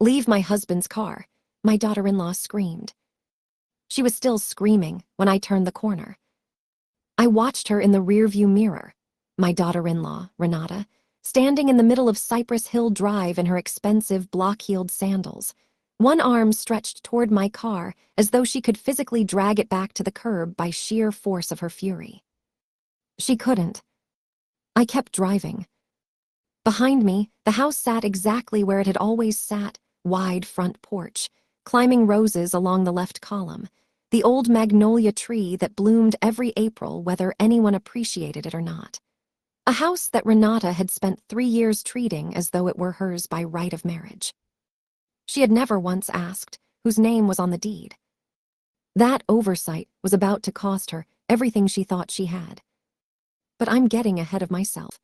"Leave my husband's car," my daughter-in-law screamed. She was still screaming when I turned the corner. I watched her in the rearview mirror, my daughter-in-law, Renata, standing in the middle of Cypress Hill Drive in her expensive block-heeled sandals, one arm stretched toward my car as though she could physically drag it back to the curb by sheer force of her fury. She couldn't. I kept driving. Behind me, the house sat exactly where it had always sat, wide front porch, climbing roses along the left column, the old magnolia tree that bloomed every April whether anyone appreciated it or not. A house that Renata had spent 3 years treating as though it were hers by right of marriage. She had never once asked whose name was on the deed. That oversight was about to cost her everything she thought she had. But I'm getting ahead of myself.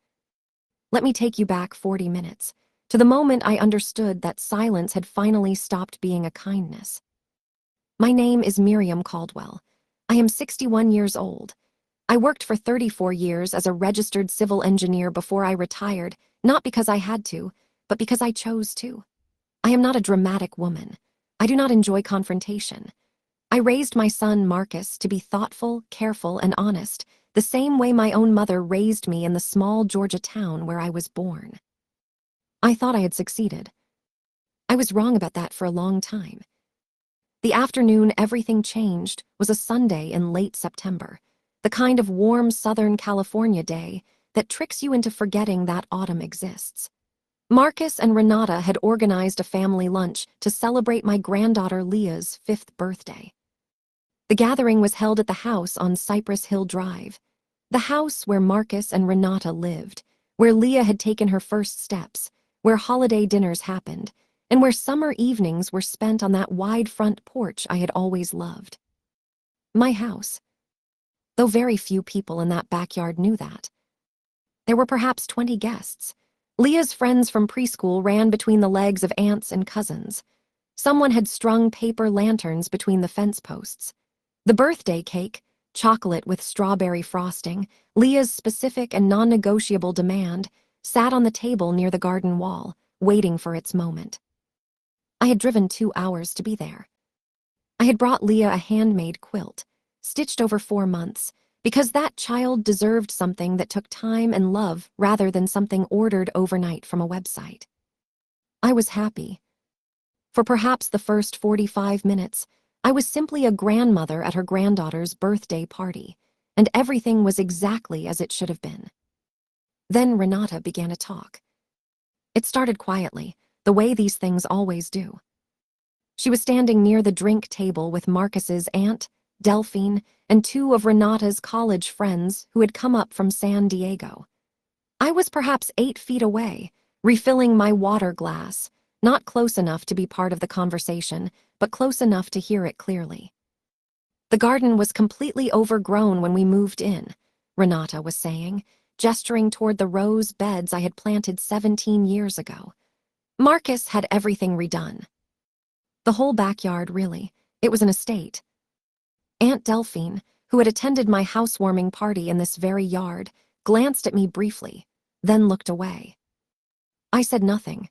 Let me take you back 40 minutes, to the moment I understood that silence had finally stopped being a kindness. My name is Miriam Caldwell. I am 61 years old. I worked for 34 years as a registered civil engineer before I retired, not because I had to, but because I chose to. I am not a dramatic woman. I do not enjoy confrontation. I raised my son, Marcus, to be thoughtful, careful, and honest, the same way my own mother raised me in the small Georgia town where I was born. I thought I had succeeded. I was wrong about that for a long time. The afternoon everything changed was a Sunday in late September, the kind of warm Southern California day that tricks you into forgetting that autumn exists. Marcus and Renata had organized a family lunch to celebrate my granddaughter Leah's 5th birthday. The gathering was held at the house on Cypress Hill Drive, the house where Marcus and Renata lived, where Leah had taken her first steps, where holiday dinners happened, and where summer evenings were spent on that wide front porch I had always loved. My house. Though very few people in that backyard knew that. There were perhaps 20 guests. Leah's friends from preschool ran between the legs of aunts and cousins. Someone had strung paper lanterns between the fence posts. The birthday cake, chocolate with strawberry frosting, Leah's specific and non-negotiable demand, sat on the table near the garden wall, waiting for its moment. I had driven 2 hours to be there. I had brought Leah a handmade quilt, stitched over 4 months, because that child deserved something that took time and love rather than something ordered overnight from a website. I was happy. For perhaps the first 45 minutes, I was simply a grandmother at her granddaughter's birthday party, and everything was exactly as it should have been. Then Renata began to talk. It started quietly, the way these things always do. She was standing near the drink table with Marcus's aunt, Delphine, and 2 of Renata's college friends who had come up from San Diego. I was perhaps 8 feet away, refilling my water glass, not close enough to be part of the conversation, but close enough to hear it clearly. The garden was completely overgrown when we moved in, Renata was saying, gesturing toward the rose beds I had planted 17 years ago. Marcus had everything redone. The whole backyard, really. It was an estate. Aunt Delphine, who had attended my housewarming party in this very yard, glanced at me briefly, then looked away. I said nothing.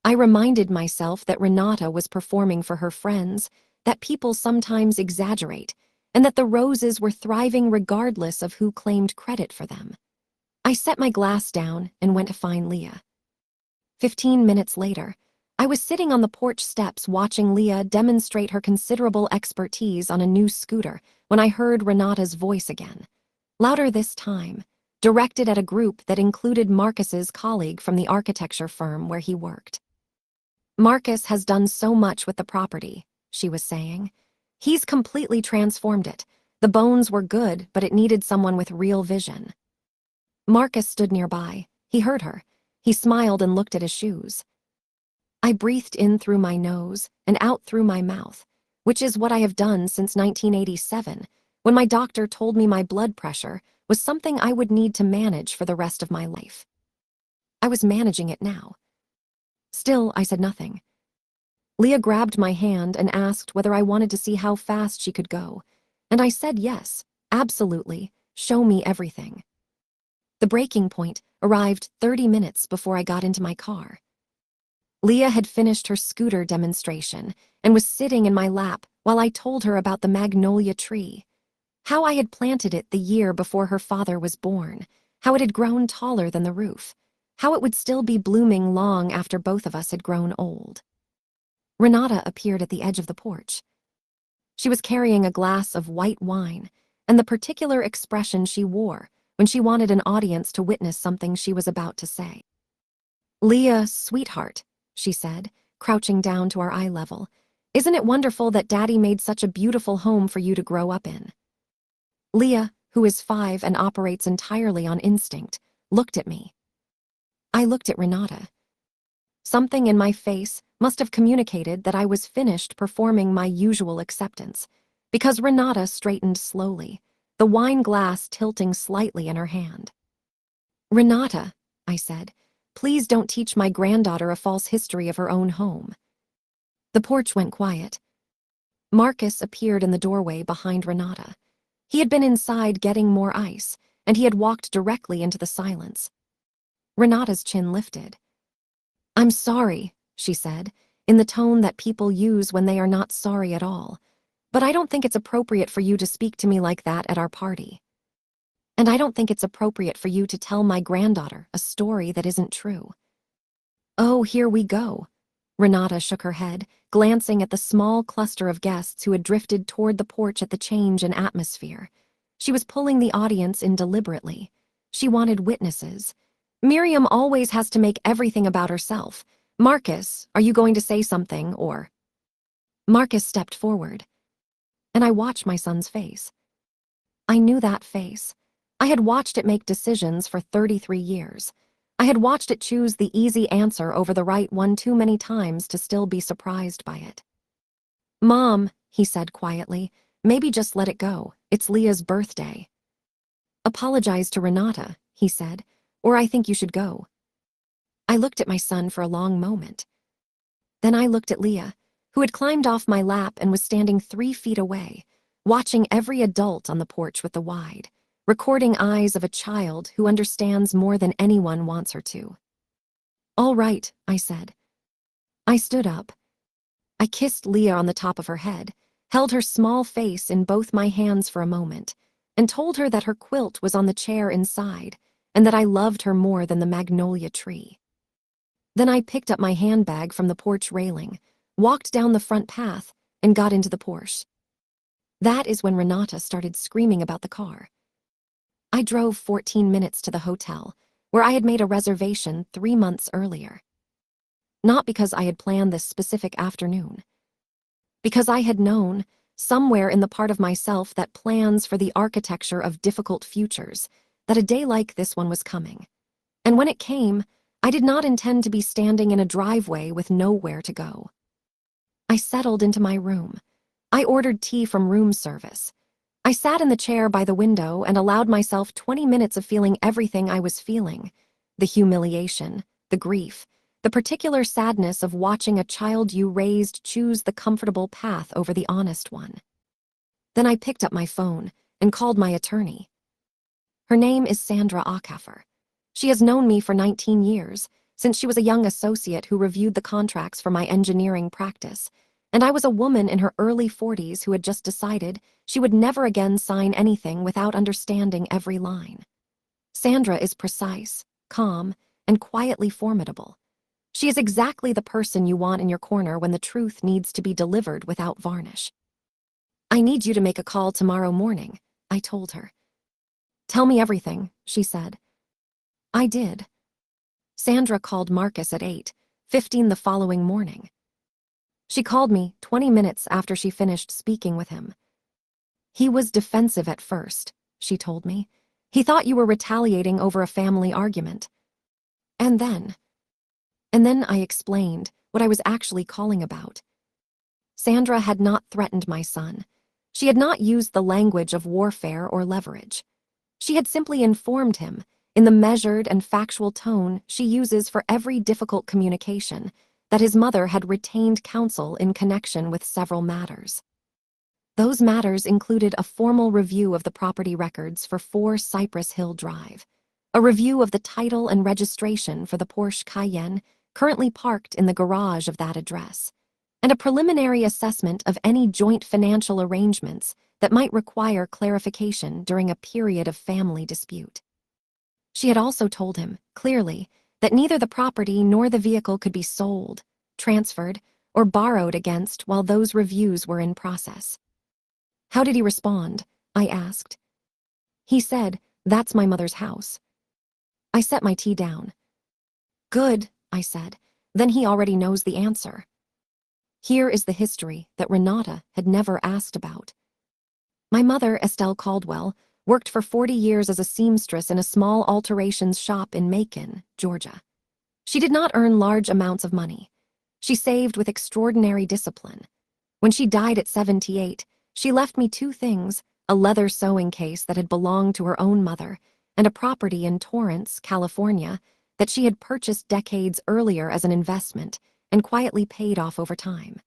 I reminded myself that Renata was performing for her friends, that people sometimes exaggerate, and that the roses were thriving regardless of who claimed credit for them. I set my glass down and went to find Leah. 15 minutes later, I was sitting on the porch steps watching Leah demonstrate her considerable expertise on a new scooter when I heard Renata's voice again, louder this time, directed at a group that included Marcus's colleague from the architecture firm where he worked. Marcus has done so much with the property, she was saying. He's completely transformed it. The bones were good, but it needed someone with real vision. Marcus stood nearby. He heard her. He smiled and looked at his shoes. I breathed in through my nose and out through my mouth, which is what I have done since 1987, when my doctor told me my blood pressure was something I would need to manage for the rest of my life. I was managing it now. Still, I said nothing. Leah grabbed my hand and asked whether I wanted to see how fast she could go, and I said yes, absolutely, show me everything. The breaking point arrived 30 minutes before I got into my car. Leah had finished her scooter demonstration and was sitting in my lap while I told her about the magnolia tree. How I had planted it the year before her father was born, how it had grown taller than the roof, how it would still be blooming long after both of us had grown old. Renata appeared at the edge of the porch. She was carrying a glass of white wine, and the particular expression she wore when she wanted an audience to witness something she was about to say. "Leah, sweetheart," she said, crouching down to our eye level, "isn't it wonderful that Daddy made such a beautiful home for you to grow up in?" Leah, who is 5 and operates entirely on instinct, looked at me. I looked at Renata. Something in my face must have communicated that I was finished performing my usual acceptance, because Renata straightened slowly, the wine glass tilting slightly in her hand. "Renata," I said, "please don't teach my granddaughter a false history of her own home." The porch went quiet. Marcus appeared in the doorway behind Renata. He had been inside getting more ice, and he had walked directly into the silence. Renata's chin lifted. "I'm sorry," she said, in the tone that people use when they are not sorry at all, "but I don't think it's appropriate for you to speak to me like that at our party. And I don't think it's appropriate for you to tell my granddaughter a story that isn't true." "Oh, here we go." Renata shook her head, glancing at the small cluster of guests who had drifted toward the porch at the change in atmosphere. She was pulling the audience in deliberately. She wanted witnesses. "Miriam always has to make everything about herself. Marcus, are you going to say something, or—" Marcus stepped forward, and I watched my son's face. I knew that face. I had watched it make decisions for 33 years. I had watched it choose the easy answer over the right one too many times to still be surprised by it. "Mom," he said quietly, "maybe just let it go. It's Leah's birthday." "Apologize to Renata," he said, "or I think you should go." I looked at my son for a long moment. Then I looked at Leah, who had climbed off my lap and was standing 3 feet away, watching every adult on the porch with the wide, recording eyes of a child who understands more than anyone wants her to. "All right," I said. I stood up. I kissed Leah on the top of her head, held her small face in both my hands for a moment, and told her that her quilt was on the chair inside, and that I loved her more than the magnolia tree. Then I picked up my handbag from the porch railing, walked down the front path, and got into the Porsche. That is when Renata started screaming about the car. I drove 14 minutes to the hotel, where I had made a reservation 3 months earlier. Not because I had planned this specific afternoon. Because I had known, somewhere in the part of myself that plans for the architecture of difficult futures, that a day like this one was coming. And when it came, I did not intend to be standing in a driveway with nowhere to go. I settled into my room. I ordered tea from room service. I sat in the chair by the window and allowed myself 20 minutes of feeling everything I was feeling. The humiliation, the grief, the particular sadness of watching a child you raised choose the comfortable path over the honest one. Then I picked up my phone and called my attorney. Her name is Sandra Ackafer. She has known me for 19 years, since she was a young associate who reviewed the contracts for my engineering practice, and I was a woman in her early 40s who had just decided she would never again sign anything without understanding every line. Sandra is precise, calm, and quietly formidable. She is exactly the person you want in your corner when the truth needs to be delivered without varnish. "I need you to make a call tomorrow morning," I told her. "Tell me everything," she said. I did. Sandra called Marcus at 8:15 the following morning. She called me 20 minutes after she finished speaking with him. "He was defensive at first," she told me. "He thought you were retaliating over a family argument. And then I explained what I was actually calling about." Sandra had not threatened my son. She had not used the language of warfare or leverage. She had simply informed him, in the measured and factual tone she uses for every difficult communication, that his mother had retained counsel in connection with several matters. Those matters included a formal review of the property records for 4 Cypress Hill Drive, a review of the title and registration for the Porsche Cayenne currently parked in the garage of that address, and a preliminary assessment of any joint financial arrangements that might require clarification during a period of family dispute. She had also told him, clearly, that neither the property nor the vehicle could be sold, transferred, or borrowed against while those reviews were in process. "How did he respond?" I asked. "He said, 'That's my mother's house.'" I set my tea down. "Good," I said. "Then he already knows the answer." Here is the history that Renata had never asked about. My mother, Estelle Caldwell, worked for 40 years as a seamstress in a small alterations shop in Macon, Georgia. She did not earn large amounts of money. She saved with extraordinary discipline. When she died at 78, she left me two things: a leather sewing case that had belonged to her own mother, and a property in Torrance, California, that she had purchased decades earlier as an investment and quietly paid off over time.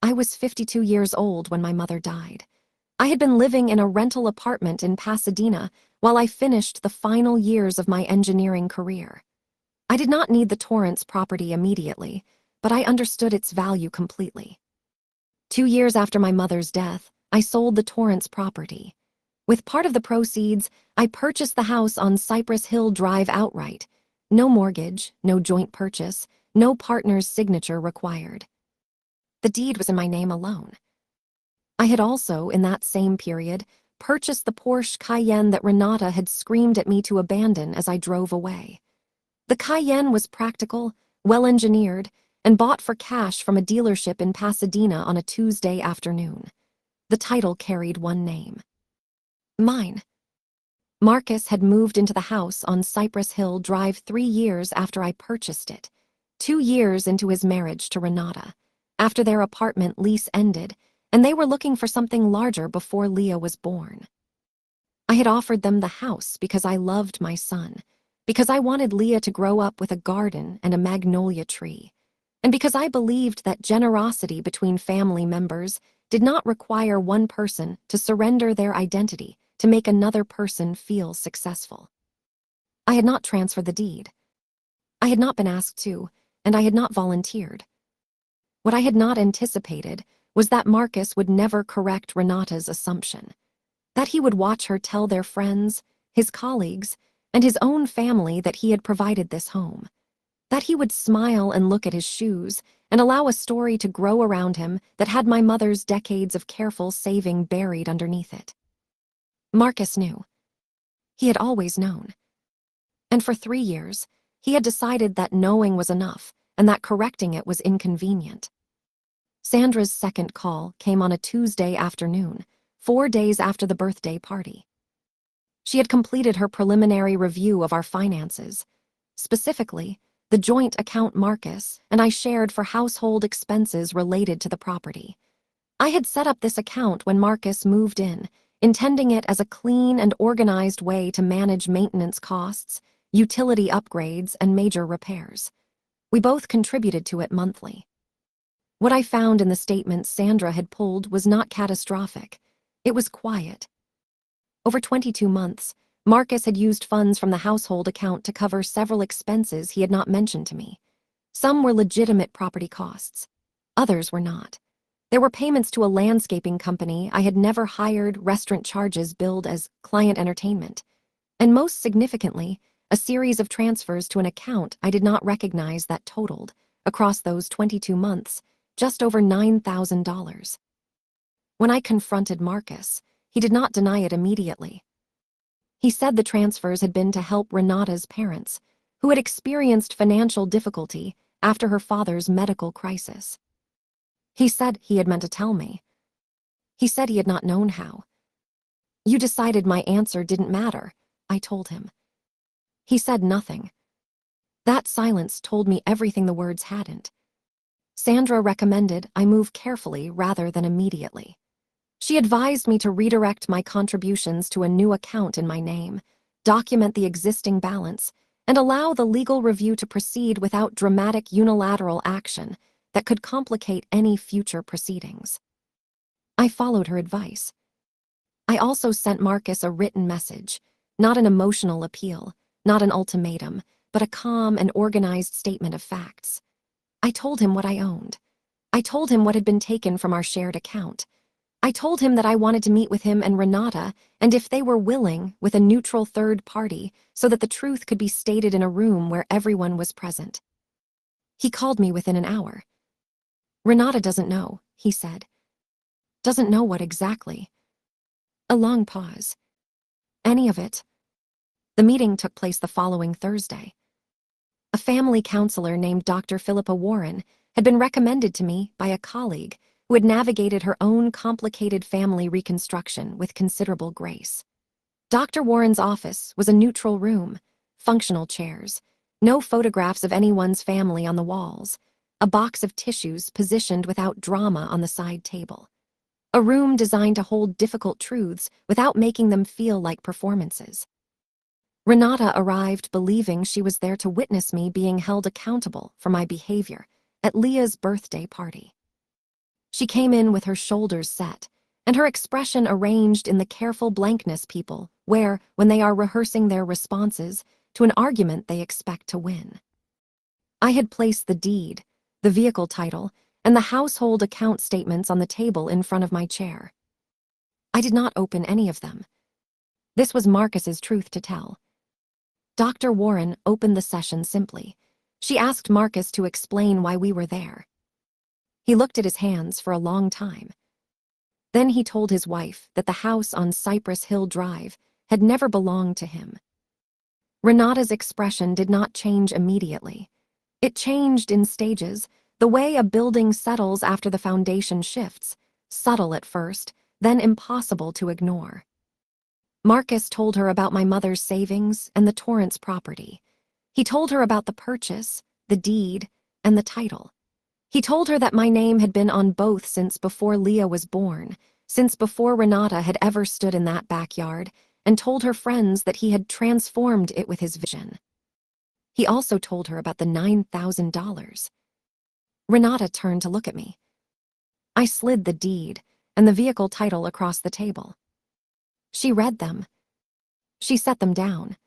I was 52 years old when my mother died. I had been living in a rental apartment in Pasadena while I finished the final years of my engineering career. I did not need the Torrance property immediately, but I understood its value completely. 2 years after my mother's death, I sold the Torrance property. With part of the proceeds, I purchased the house on Cypress Hill Drive outright. No mortgage, no joint purchase, no partner's signature required. The deed was in my name alone. I had also, in that same period, purchased the Porsche Cayenne that Renata had screamed at me to abandon as I drove away. The Cayenne was practical, well-engineered, and bought for cash from a dealership in Pasadena on a Tuesday afternoon. The title carried one name: mine. Marcus had moved into the house on Cypress Hill Drive 3 years after I purchased it, 2 years into his marriage to Renata, after their apartment lease ended, and they were looking for something larger before Leah was born. I had offered them the house because I loved my son, because I wanted Leah to grow up with a garden and a magnolia tree, and because I believed that generosity between family members did not require one person to surrender their identity to make another person feel successful. I had not transferred the deed. I had not been asked to, and I had not volunteered. What I had not anticipated was that Marcus would never correct Renata's assumption, that he would watch her tell their friends, his colleagues, and his own family that he had provided this home, that he would smile and look at his shoes and allow a story to grow around him that had my mother's decades of careful saving buried underneath it. Marcus knew. He had always known. And for 3 years, he had decided that knowing was enough and that correcting it was inconvenient. Sandra's second call came on a Tuesday afternoon, 4 days after the birthday party. She had completed her preliminary review of our finances. Specifically, the joint account Marcus and I shared for household expenses related to the property. I had set up this account when Marcus moved in, intending it as a clean and organized way to manage maintenance costs, utility upgrades, and major repairs. We both contributed to it monthly. What I found in the statement Sandra had pulled was not catastrophic. It was quiet. Over 22 months, Marcus had used funds from the household account to cover several expenses he had not mentioned to me. Some were legitimate property costs. Others were not. There were payments to a landscaping company I had never hired, restaurant charges billed as client entertainment, and most significantly, a series of transfers to an account I did not recognize that totaled, across those 22 months, just over $9,000. When I confronted Marcus, he did not deny it immediately. He said the transfers had been to help Renata's parents, who had experienced financial difficulty after her father's medical crisis. He said he had meant to tell me. He said he had not known how. "You decided my answer didn't matter," I told him. He said nothing. That silence told me everything the words hadn't. Sandra recommended I move carefully rather than immediately. She advised me to redirect my contributions to a new account in my name, document the existing balance, and allow the legal review to proceed without dramatic unilateral action that could complicate any future proceedings. I followed her advice. I also sent Marcus a written message, not an emotional appeal, not an ultimatum, but a calm and organized statement of facts. I told him what I owned. I told him what had been taken from our shared account. I told him that I wanted to meet with him and Renata, and if they were willing, with a neutral third party, so that the truth could be stated in a room where everyone was present. He called me within an hour. "Renata doesn't know," he said. "Doesn't know what exactly?" A long pause. "Any of it." The meeting took place the following Thursday. A family counselor named Dr. Philippa Warren had been recommended to me by a colleague who had navigated her own complicated family reconstruction with considerable grace. Dr. Warren's office was a neutral room, functional chairs, no photographs of anyone's family on the walls, a box of tissues positioned without drama on the side table. A room designed to hold difficult truths without making them feel like performances. Renata arrived believing she was there to witness me being held accountable for my behavior at Leah's birthday party. She came in with her shoulders set, and her expression arranged in the careful blankness people wear when they are rehearsing their responses to an argument they expect to win. I had placed the deed, the vehicle title, and the household account statements on the table in front of my chair. I did not open any of them. This was Marcus's truth to tell. Dr. Warren opened the session simply. She asked Marcus to explain why we were there. He looked at his hands for a long time. Then he told his wife that the house on Cypress Hill Drive had never belonged to him. Renata's expression did not change immediately. It changed in stages, the way a building settles after the foundation shifts, subtle at first, then impossible to ignore. Marcus told her about my mother's savings and the Torrance property. He told her about the purchase, the deed, and the title. He told her that my name had been on both since before Leah was born, since before Renata had ever stood in that backyard, and told her friends that he had transformed it with his vision. He also told her about the $9,000. Renata turned to look at me. I slid the deed and the vehicle title across the table. She read them. She set them down.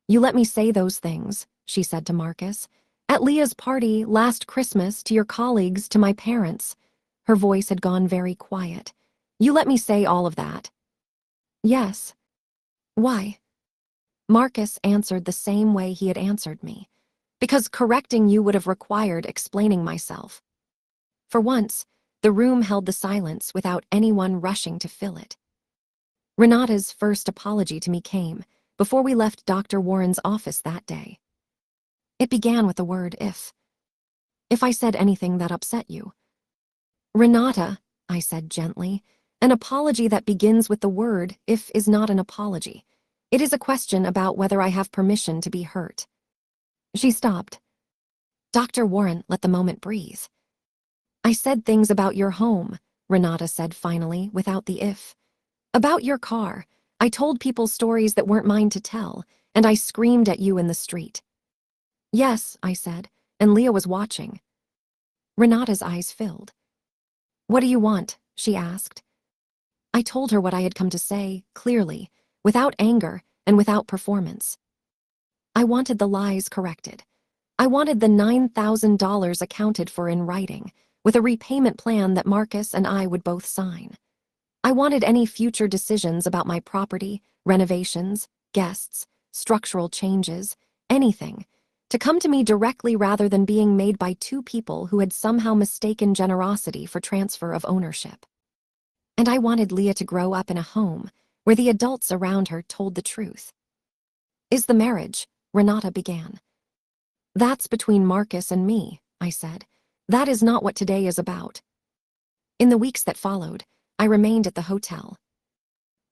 "You let me say those things," she said to Marcus. "At Leah's party last Christmas, to your colleagues, to my parents." Her voice had gone very quiet. "You let me say all of that." "Yes." "Why?" Marcus answered the same way he had answered me. "Because correcting you would have required explaining myself." For once, the room held the silence without anyone rushing to fill it. Renata's first apology to me came before we left Dr. Warren's office that day. It began with the word if. "If I said anything that upset you." "Renata," I said gently, "an apology that begins with the word if is not an apology. It is a question about whether I have permission to be hurt." She stopped. Dr. Warren let the moment breathe. "I said things about your home," Renata said finally, without the if. "About your car. I told people stories that weren't mine to tell, and I screamed at you in the street." "Yes," I said, "and Leah was watching." Renata's eyes filled. "What do you want?" she asked. I told her what I had come to say, clearly, without anger and without performance. I wanted the lies corrected. I wanted the $9,000 accounted for in writing, with a repayment plan that Marcus and I would both sign. I wanted any future decisions about my property, renovations, guests, structural changes, anything, to come to me directly rather than being made by two people who had somehow mistaken generosity for transfer of ownership. And I wanted Leah to grow up in a home where the adults around her told the truth. "Is the marriage?" Renata began. "That's between Marcus and me," I said. "That is not what today is about." In the weeks that followed, I remained at the hotel.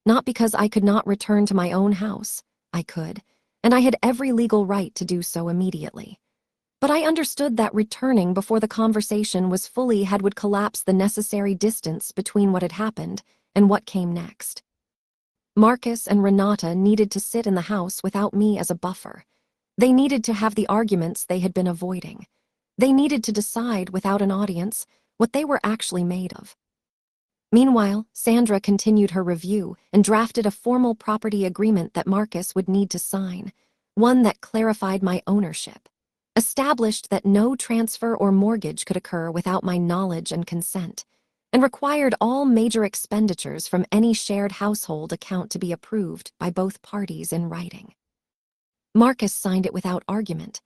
Not because I could not return to my own house. I could, and I had every legal right to do so immediately. But I understood that returning before the conversation was fully had would collapse the necessary distance between what had happened and what came next. Marcus and Renata needed to sit in the house without me as a buffer. They needed to have the arguments they had been avoiding. They needed to decide without an audience what they were actually made of. Meanwhile, Sandra continued her review and drafted a formal property agreement that Marcus would need to sign, one that clarified my ownership, established that no transfer or mortgage could occur without my knowledge and consent, and required all major expenditures from any shared household account to be approved by both parties in writing. Marcus signed it without argument.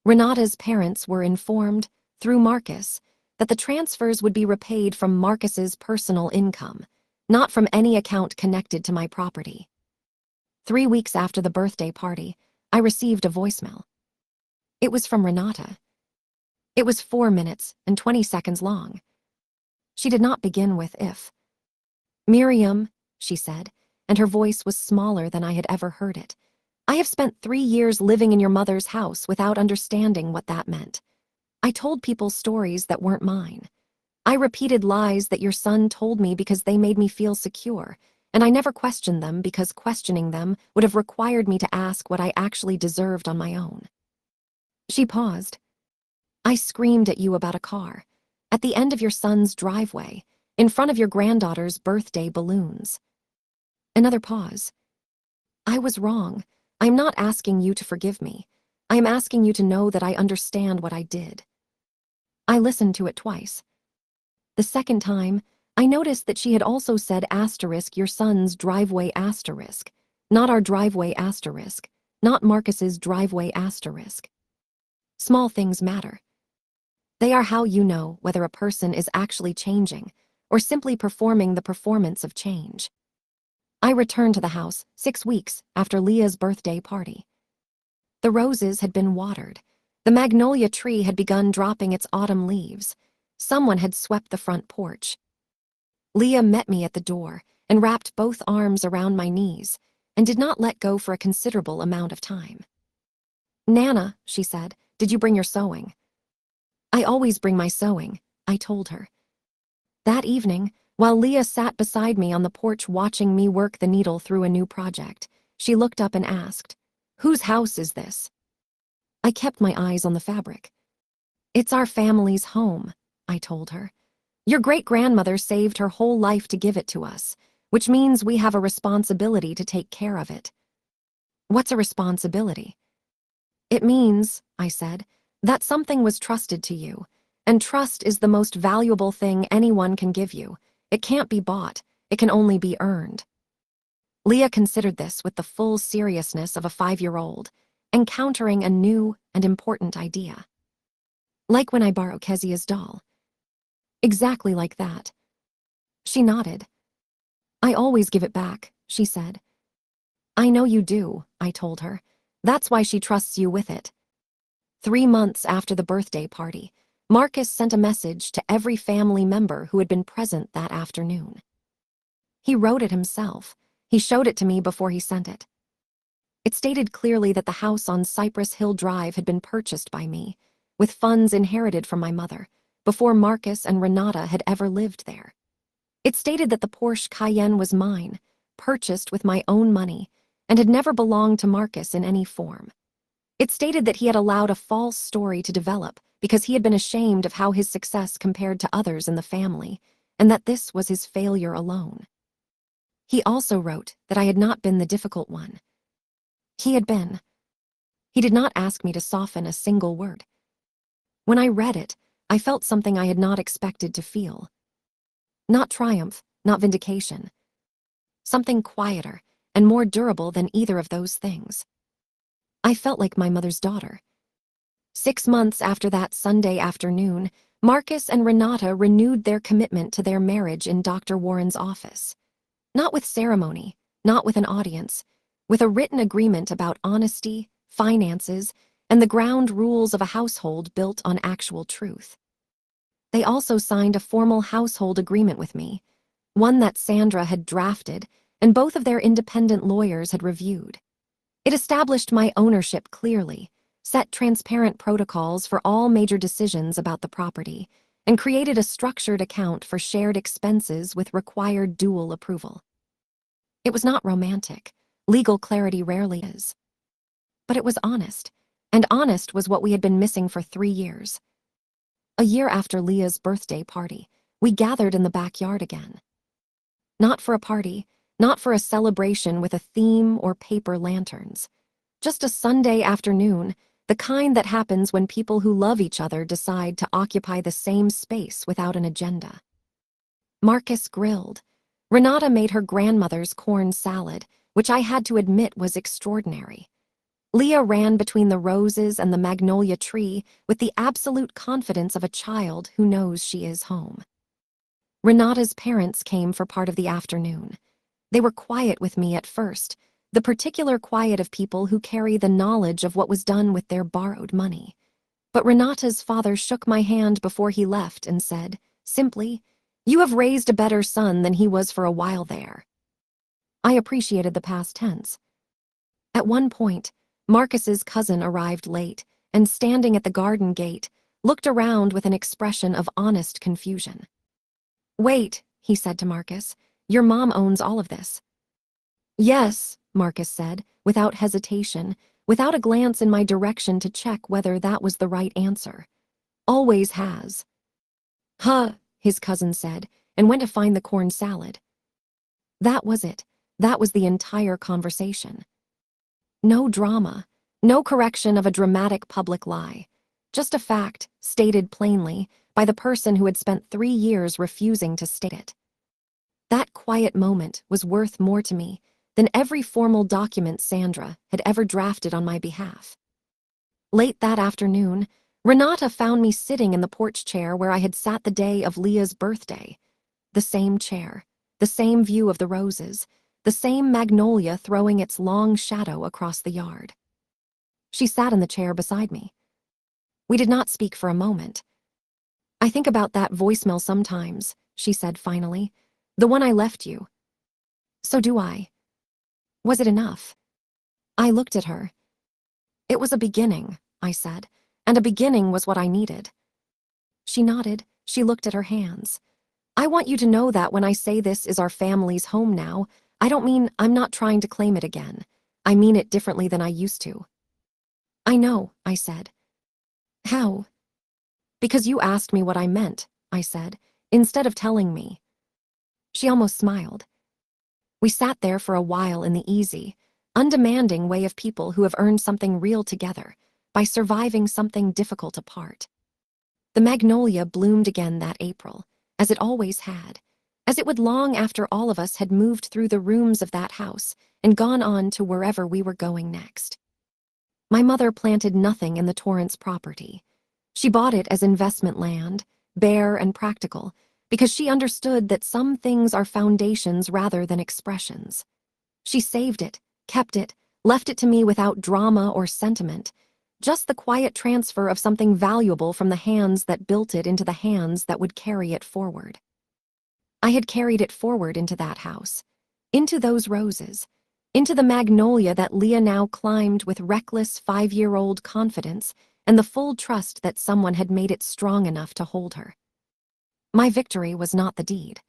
Renata's parents were informed, through Marcus, that the transfers would be repaid from Marcus's personal income, not from any account connected to my property. 3 weeks after the birthday party, I received a voicemail. It was from Renata. It was 4 minutes and 20 seconds long. She did not begin with if. "Miriam," she said, and her voice was smaller than I had ever heard it. "I have spent 3 years living in your mother's house without understanding what that meant. I told people stories that weren't mine. I repeated lies that your son told me because they made me feel secure, and I never questioned them because questioning them would have required me to ask what I actually deserved on my own." She paused. "I screamed at you about a car, at the end of your son's driveway, in front of your granddaughter's birthday balloons." Another pause. "I was wrong. I am not asking you to forgive me. I am asking you to know that I understand what I did." I listened to it twice. The second time, I noticed that she had also said asterisk your son's driveway asterisk, not our driveway asterisk, not Marcus's driveway asterisk. Small things matter. They are how you know whether a person is actually changing or simply performing the performance of change. I returned to the house 6 weeks after Leah's birthday party. The roses had been watered. The magnolia tree had begun dropping its autumn leaves. Someone had swept the front porch. Leah met me at the door and wrapped both arms around my knees and did not let go for a considerable amount of time. "Nana," she said, "did you bring your sewing?" "I always bring my sewing," I told her. That evening, while Leah sat beside me on the porch watching me work the needle through a new project, she looked up and asked, "Whose house is this?" I kept my eyes on the fabric. "It's our family's home," I told her. "Your great-grandmother saved her whole life to give it to us, which means we have a responsibility to take care of it." "What's a responsibility?" "It means," I said, "that something was trusted to you, and trust is the most valuable thing anyone can give you. It can't be bought, it can only be earned." Leah considered this with the full seriousness of a 5-year-old, encountering a new and important idea. "Like when I borrow Kezia's doll." "Exactly like that." She nodded. "I always give it back," she said. "I know you do," I told her. "That's why she trusts you with it." 3 months after the birthday party, Marcus sent a message to every family member who had been present that afternoon. He wrote it himself. He showed it to me before he sent it. It stated clearly that the house on Cypress Hill Drive had been purchased by me, with funds inherited from my mother, before Marcus and Renata had ever lived there. It stated that the Porsche Cayenne was mine, purchased with my own money, and had never belonged to Marcus in any form. It stated that he had allowed a false story to develop because he had been ashamed of how his success compared to others in the family, and that this was his failure alone. He also wrote that I had not been the difficult one. He had been. He did not ask me to soften a single word. When I read it, I felt something I had not expected to feel. Not triumph, not vindication. Something quieter and more durable than either of those things. I felt like my mother's daughter. 6 months after that Sunday afternoon, Marcus and Renata renewed their commitment to their marriage in Dr. Warren's office. Not with ceremony, not with an audience, with a written agreement about honesty, finances, and the ground rules of a household built on actual truth. They also signed a formal household agreement with me, one that Sandra had drafted and both of their independent lawyers had reviewed. It established my ownership clearly, set transparent protocols for all major decisions about the property, and created a structured account for shared expenses with required dual approval. It was not romantic. Legal clarity rarely is. But it was honest, and honest was what we had been missing for 3 years. A year after Leah's birthday party, we gathered in the backyard again. Not for a party, not for a celebration with a theme or paper lanterns. Just a Sunday afternoon, the kind that happens when people who love each other decide to occupy the same space without an agenda. Marcus grilled. Renata made her grandmother's corn salad, which I had to admit was extraordinary. Leah ran between the roses and the magnolia tree with the absolute confidence of a child who knows she is home. Renata's parents came for part of the afternoon. They were quiet with me at first, the particular quiet of people who carry the knowledge of what was done with their borrowed money. But Renata's father shook my hand before he left and said, simply, "You have raised a better son than he was for a while there." I appreciated the past tense. At one point, Marcus's cousin arrived late and, standing at the garden gate, looked around with an expression of honest confusion. "Wait," he said to Marcus, "your mom owns all of this." "Yes," Marcus said, without hesitation, without a glance in my direction to check whether that was the right answer. "Always has." "Huh," his cousin said, and went to find the corn salad. That was it. That was the entire conversation. No drama, no correction of a dramatic public lie. Just a fact, stated plainly, by the person who had spent 3 years refusing to state it. That quiet moment was worth more to me than every formal document Sandra had ever drafted on my behalf. Late that afternoon, Renata found me sitting in the porch chair where I had sat the day of Leah's birthday. The same chair, the same view of the roses, the same magnolia throwing its long shadow across the yard. She sat in the chair beside me. We did not speak for a moment. "I think about that voicemail sometimes," she said finally. "The one I left you." "So do I." "Was it enough?" I looked at her. "It was a beginning," I said, "and a beginning was what I needed." She nodded. She looked at her hands. "I want you to know that when I say this is our family's home now, I don't mean I'm not trying to claim it again. I mean it differently than I used to." "I know," I said. "How?" "Because you asked me what I meant," I said, "instead of telling me." She almost smiled. We sat there for a while in the easy, undemanding way of people who have earned something real together by surviving something difficult apart. The magnolia bloomed again that April, as it always had, as it would long after all of us had moved through the rooms of that house and gone on to wherever we were going next. My mother planted nothing in the Torrance property. She bought it as investment land, bare and practical, because she understood that some things are foundations rather than expressions. She saved it, kept it, left it to me without drama or sentiment, just the quiet transfer of something valuable from the hands that built it into the hands that would carry it forward. I had carried it forward into that house, into those roses, into the magnolia that Leah now climbed with reckless 5-year-old confidence and the full trust that someone had made it strong enough to hold her. My victory was not the deed.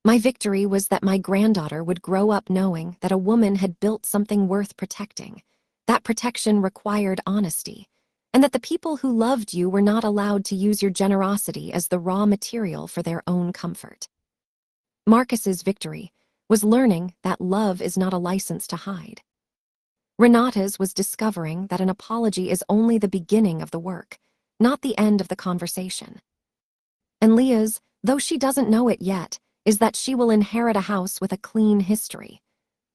My victory was that my granddaughter would grow up knowing that a woman had built something worth protecting. That protection required honesty, and that the people who loved you were not allowed to use your generosity as the raw material for their own comfort. Marcus's victory was learning that love is not a license to hide. Renata's was discovering that an apology is only the beginning of the work, not the end of the conversation. And Leah's, though she doesn't know it yet, is that she will inherit a house with a clean history.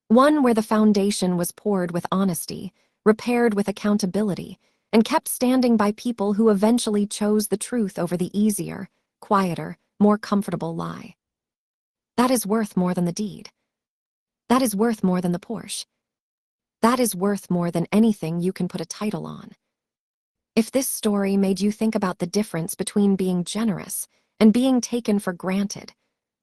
One where the foundation was poured with honesty, repaired with accountability, and kept standing by people who eventually chose the truth over the easier, quieter, more comfortable lie. That is worth more than the deed. That is worth more than the Porsche. That is worth more than anything you can put a title on. If this story made you think about the difference between being generous and being taken for granted,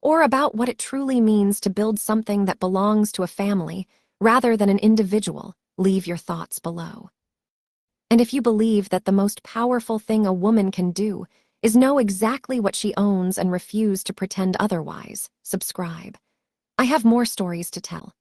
or about what it truly means to build something that belongs to a family rather than an individual, leave your thoughts below. And if you believe that the most powerful thing a woman can do is know exactly what she owns and refuse to pretend otherwise, subscribe. I have more stories to tell.